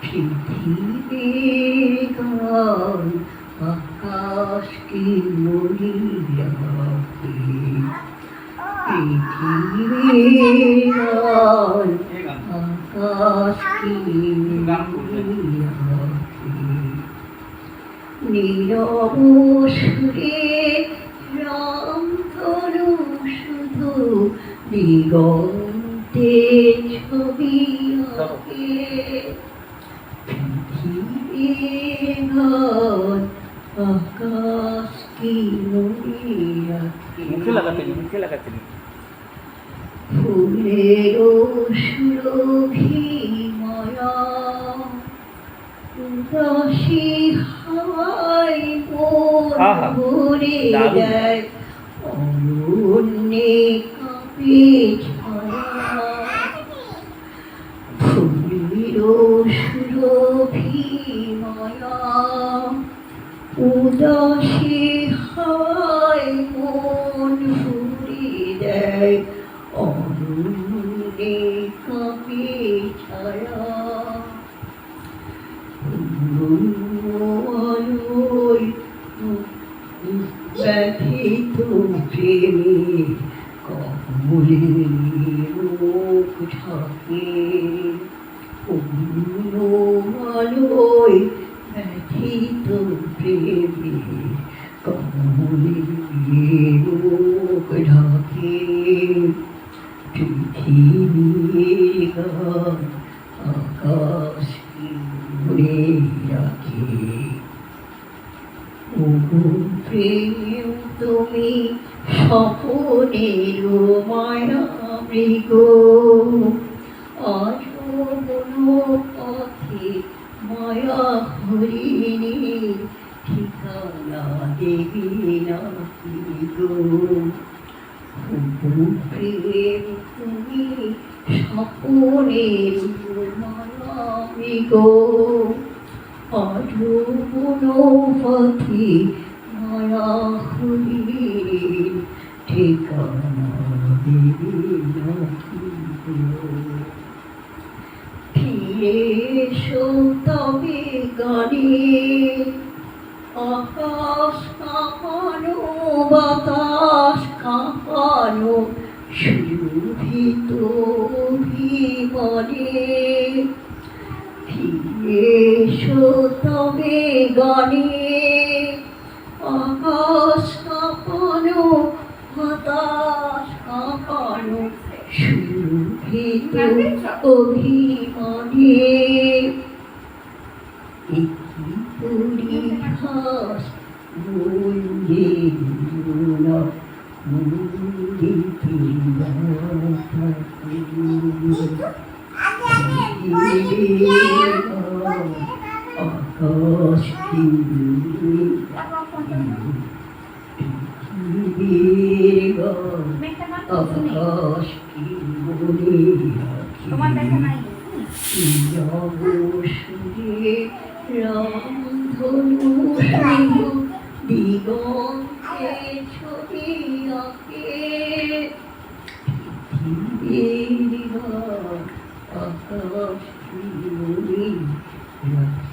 পৃথিবীর গান আকাশকে মরিয়া রাখে, পৃথিবীর গান আকাশকে মরিয়া রাখে। নীরব সুরে রামধনু শুধু দিগন্তে ছবি আঁকে, পৃথিবীর গান আকাশকে মরিয়া রাখে। ফুলের সুরভি মায়া উদাসী হাওয়ায় মন ভরে দেয়, অরণ্যে কাঁপে ছায়া। ফুলের সুরভি মায়া উদাসী হাওয়ায় মন ভরে দেয়, অরণ্যে কাঁপে ছায়া। আলোয় ব্যথিত প্রেমে কমলে মুখ ঢাকে, আলোয় ব্যথিত প্রেমে কমলে মুখ ঢাকে। পৃথিবীর গান আকাশকে মনে রাখে। ওগো প্রেম তুমি স্বপনের মায়া মৃগ, আজো কোনো পথে মায়া হরিণী ঠিকানা দেবী নাকি গো। ওগো প্রেম তুমি স্বপনের মায়া মৃগ, আজো কোনো পথে মায়া হরিণীর ঠিকানা দেবী নাকি গো। ফিরে এসো তবে গানে, আকাশ কাঁপানো বাতাস কাঁপানো সুরভিত অভিমানে। ফিরে এসো তবে গানে, আকাশ কাঁপানো বাতাস কাঁপানো সুরভিত অভিমানে। একটি পরিহাস মন্দির না মন্দির আকাশ কি পৃথিবীর গান আকাশ কি মনে রাখে। যাব সুরে রামধনু শুধু দিগন্তে ছবি আঁকে, পৃথিবীর গান আকাশ কি মনে রাখে।